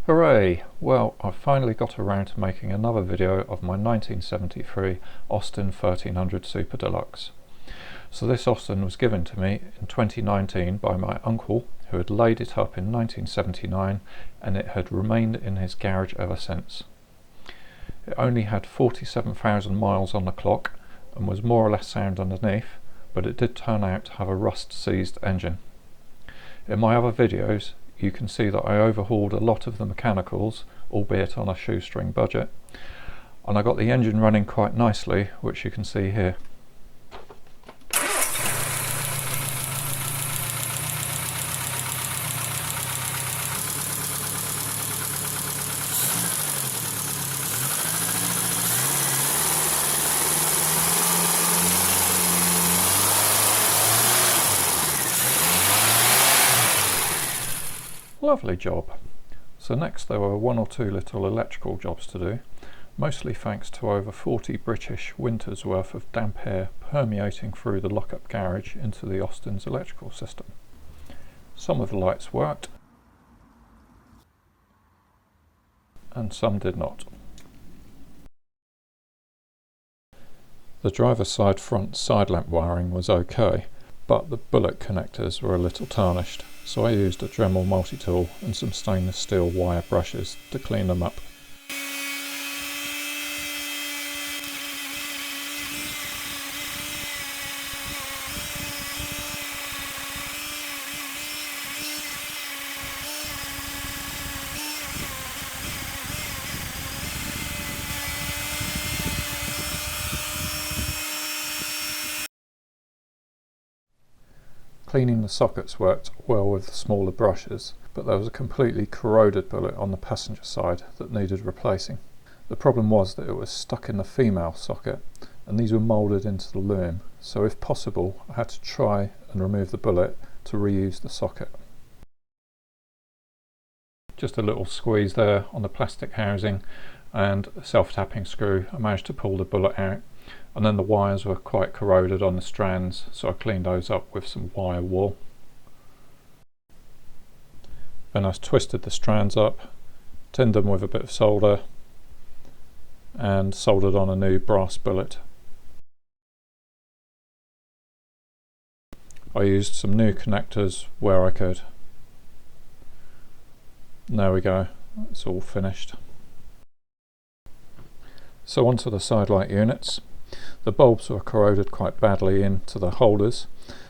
Hooray! Well, I've finally got around to making another video of my 1973 Austin 1300 Super Deluxe. So this Austin was given to me in 2019 by my uncle, who had laid it up in 1979 and it had remained in his garage ever since. It only had 47,000 miles on the clock and was more or less sound underneath, but it did turn out to have a rust-seized engine. In my other videos you can see that I overhauled a lot of the mechanicals, albeit on a shoestring budget, and I got the engine running quite nicely, which you can see here. Lovely job. So next there were one or two little electrical jobs to do, mostly thanks to over 40 British winters worth of damp air permeating through the lock-up garage into the Austin's electrical system. Some of the lights worked and some did not. The driver's side front side lamp wiring was okay, but the bullet connectors were a little tarnished, so I used a Dremel multi-tool and some stainless steel wire brushes to clean them up. Cleaning the sockets worked well with the smaller brushes, but there was a completely corroded bullet on the passenger side that needed replacing. The problem was that it was stuck in the female socket, and these were moulded into the loom, so if possible I had to try and remove the bullet to reuse the socket. Just a little squeeze there on the plastic housing and a self-tapping screw. I managed to pull the bullet out. And then the wires were quite corroded on the strands, so I cleaned those up with some wire wool. Then I twisted the strands up, tinned them with a bit of solder and soldered on a new brass billet. I used some new connectors where I could. And there we go, it's all finished. So onto the sidelight units. The bulbs were corroded quite badly into the holders,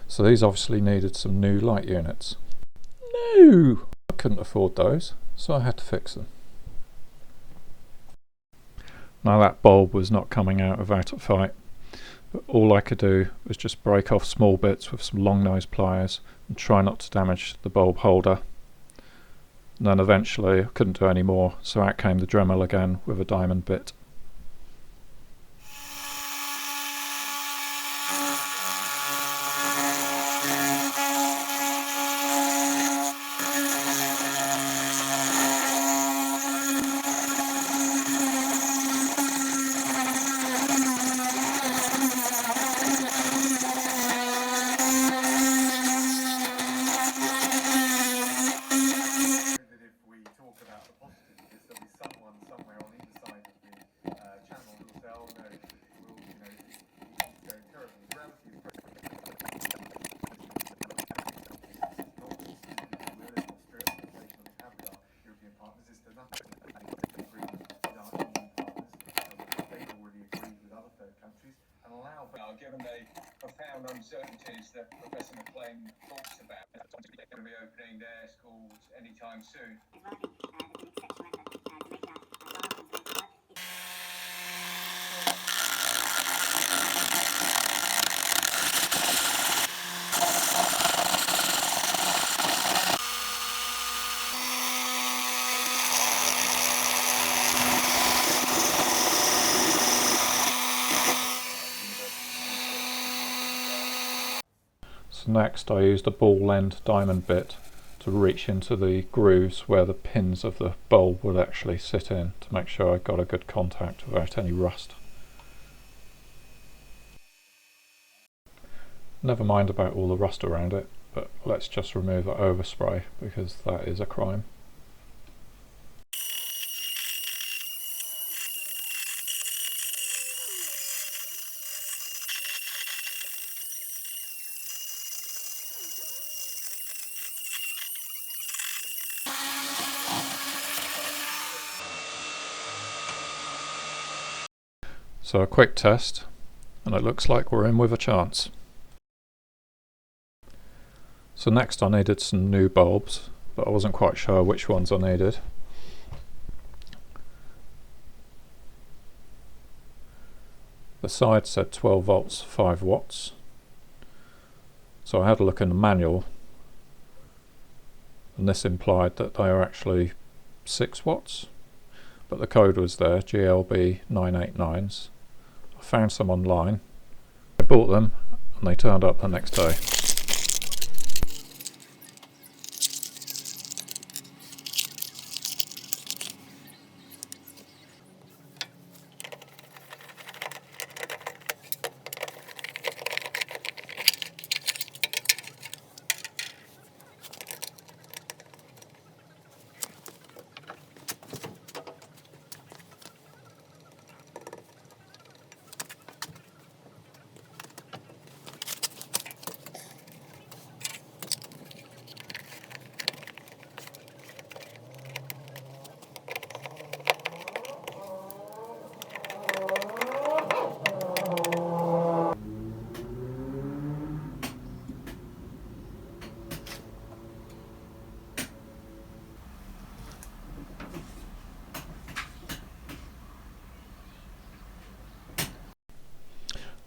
so these obviously needed some new light units. No! I couldn't afford those, so I had to fix them. Now that bulb was not coming out without a fight, but all I could do was just break off small bits with some long nose pliers and try not to damage the bulb holder. And then eventually I couldn't do any more, so out came the Dremel again with a diamond bit. Given the profound uncertainties that Professor McLean talks about, we're going to be opening their schools anytime soon. So next I used a ball end diamond bit to reach into the grooves where the pins of the bulb would actually sit in to make sure I got a good contact without any rust. Never mind about all the rust around it, but let's just remove the overspray because that is a crime. So a quick test, and it looks like we're in with a chance. So next I needed some new bulbs, but I wasn't quite sure which ones I needed. The side said 12 volts, 5 watts. So I had a look in the manual, and this implied that they are actually 6 watts, but the code was there, GLB 989s. I found some online, I bought them, and they turned up the next day.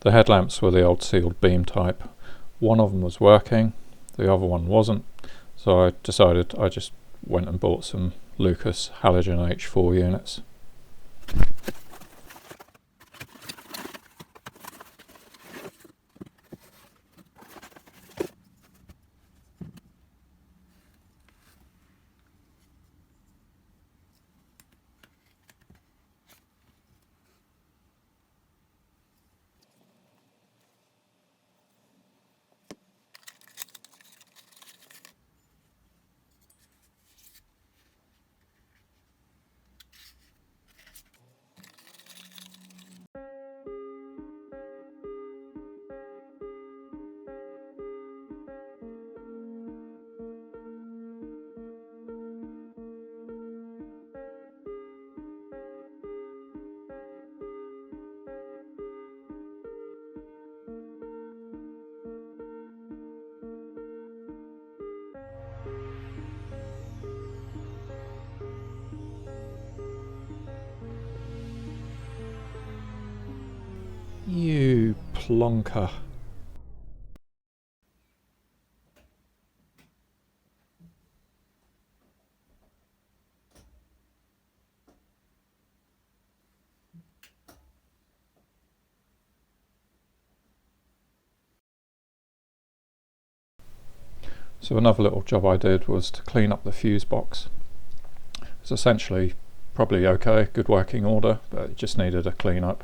The headlamps were the old sealed beam type. One of them was working, the other one wasn't, so I decided I just went and bought some Lucas halogen H4 units. You plonker. So another little job I did was to clean up the fuse box. It's essentially probably okay, good working order, but it just needed a clean up.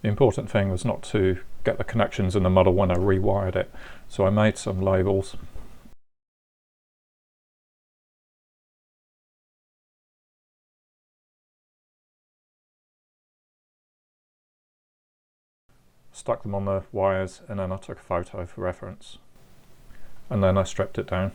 The important thing was not to get the connections in the muddle when I rewired it, so I made some labels. Stuck them on the wires, and then I took a photo for reference. And then I stripped it down.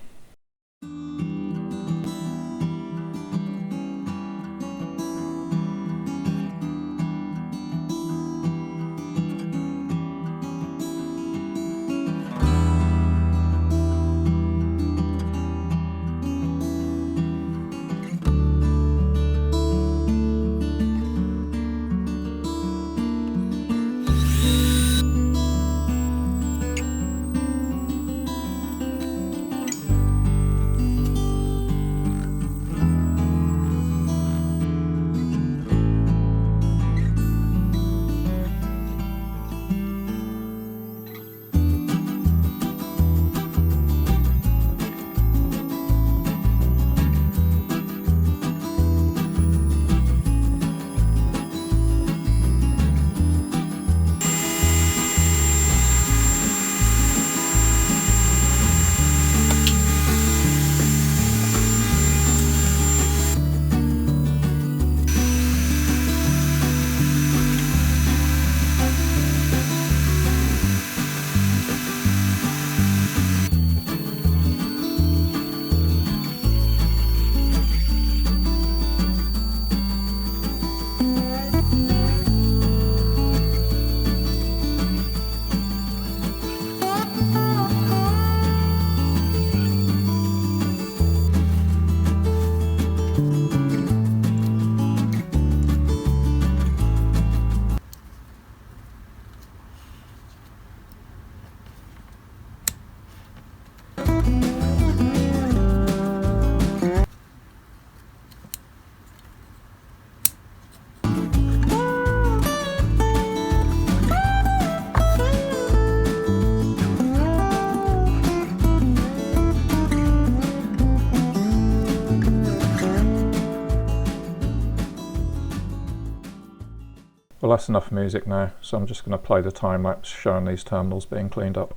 Well, that's enough music now, so I'm just going to play the time lapse showing these terminals being cleaned up.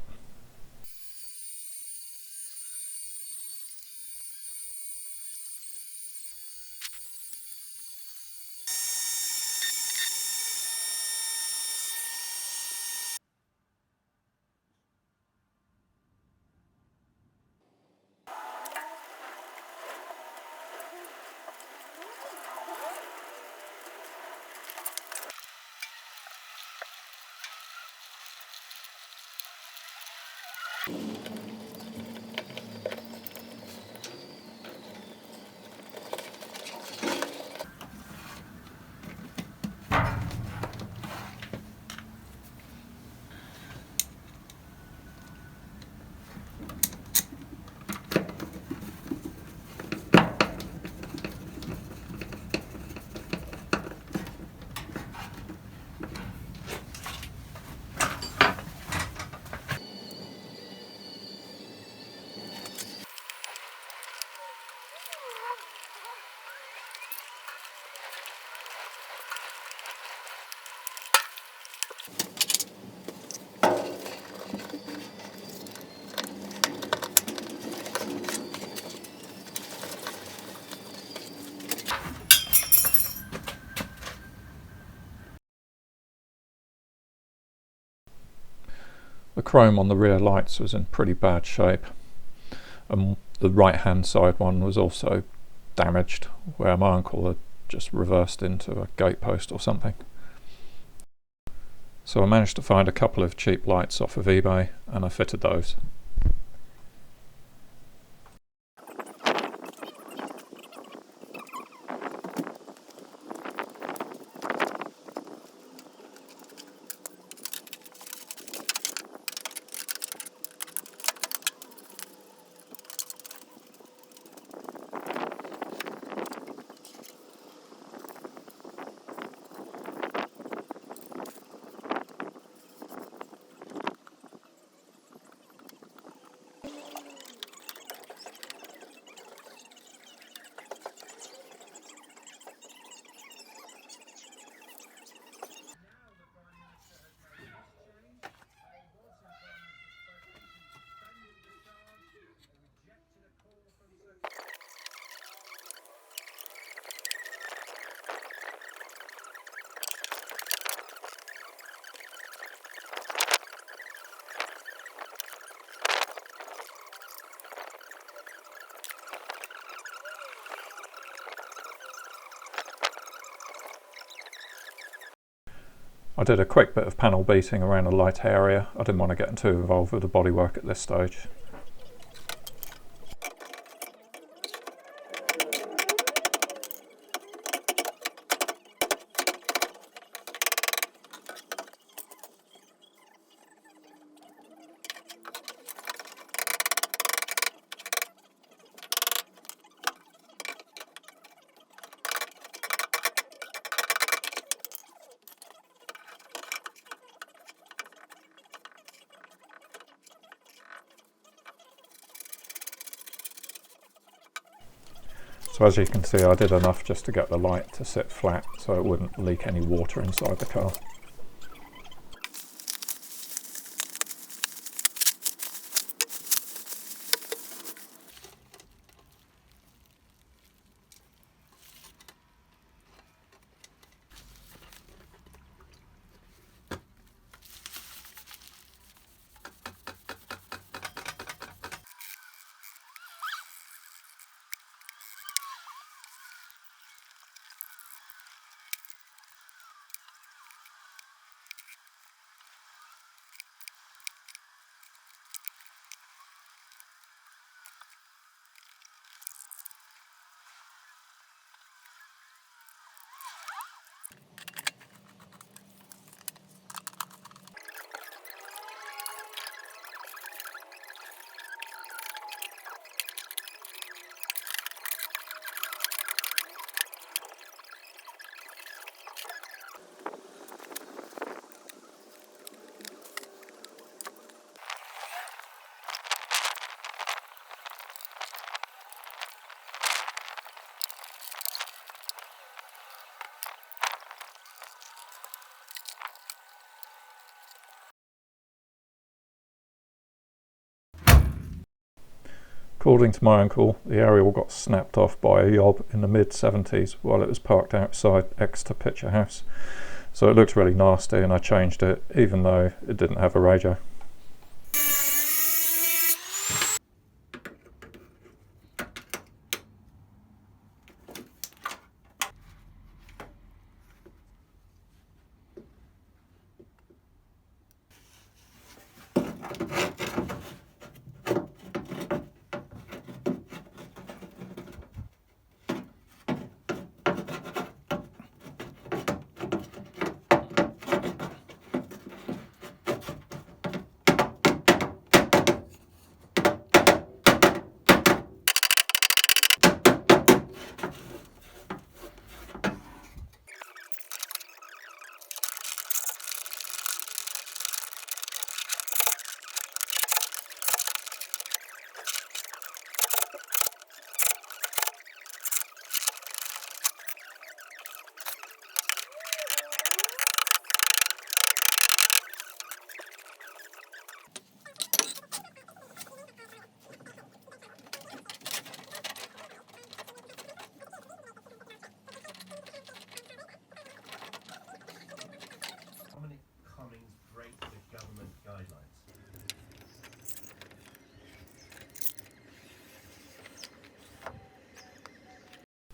The chrome on the rear lights was in pretty bad shape, and the right hand side one was also damaged, where my uncle had just reversed into a gatepost or something. So I managed to find a couple of cheap lights off of eBay and I fitted those. I did a quick bit of panel beating around the light area. I didn't want to get too involved with the bodywork at this stage. So as you can see, I did enough just to get the light to sit flat so it wouldn't leak any water inside the car. According to my uncle, the aerial got snapped off by a yob in the mid-70s while it was parked outside Exeter Picture House. So it looked really nasty and I changed it, even though it didn't have a radio.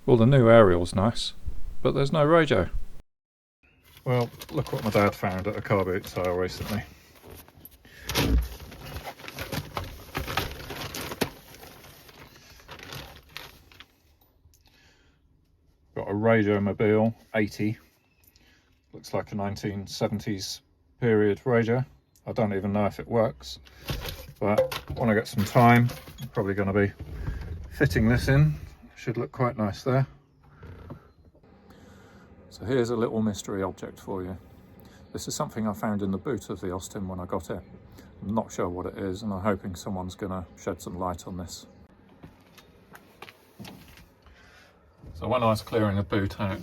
Well, the new aerial's nice, but there's no radio. Well, look what my dad found at a car boot sale recently. Got a Radio Mobile 80. Looks like a 1970s period radio. I don't even know if it works, but when I get some time, I'm probably going to be fitting this in. Should look quite nice there. So here's a little mystery object for you. This is something I found in the boot of the Austin when I got it. I'm not sure what it is, and I'm hoping someone's going to shed some light on this. So when I was clearing the boot out,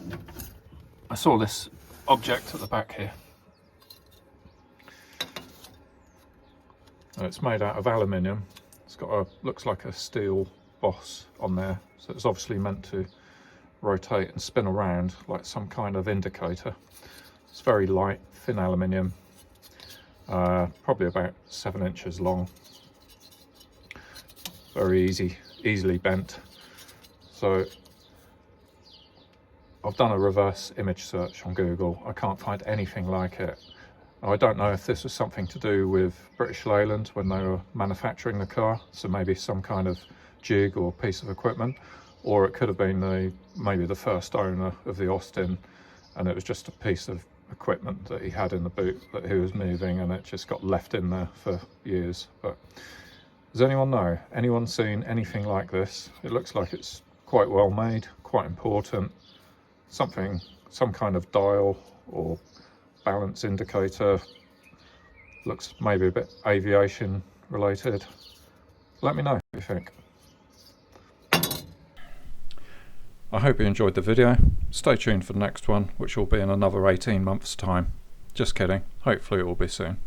I saw this object at the back here. And it's made out of aluminium. It's got a, looks like a steel boss on there, so it's obviously meant to rotate and spin around like some kind of indicator. It's very light, thin aluminium, probably about 7 inches long. Very easily bent. So I've done a reverse image search on Google. I can't find anything like it. I don't know if this was something to do with British Leyland when they were manufacturing the car, so maybe some kind of jig or piece of equipment, or it could have been maybe the first owner of the Austin and it was just a piece of equipment that he had in the boot that he was moving and it just got left in there for years. But does anyone know? Anyone seen anything like this? It looks like it's quite well made, quite important. Some kind of dial or balance indicator. Looks maybe a bit aviation related. Let me know what you think. I hope you enjoyed the video. Stay tuned for the next one, which will be in another 18 months time. Just kidding, hopefully it will be soon.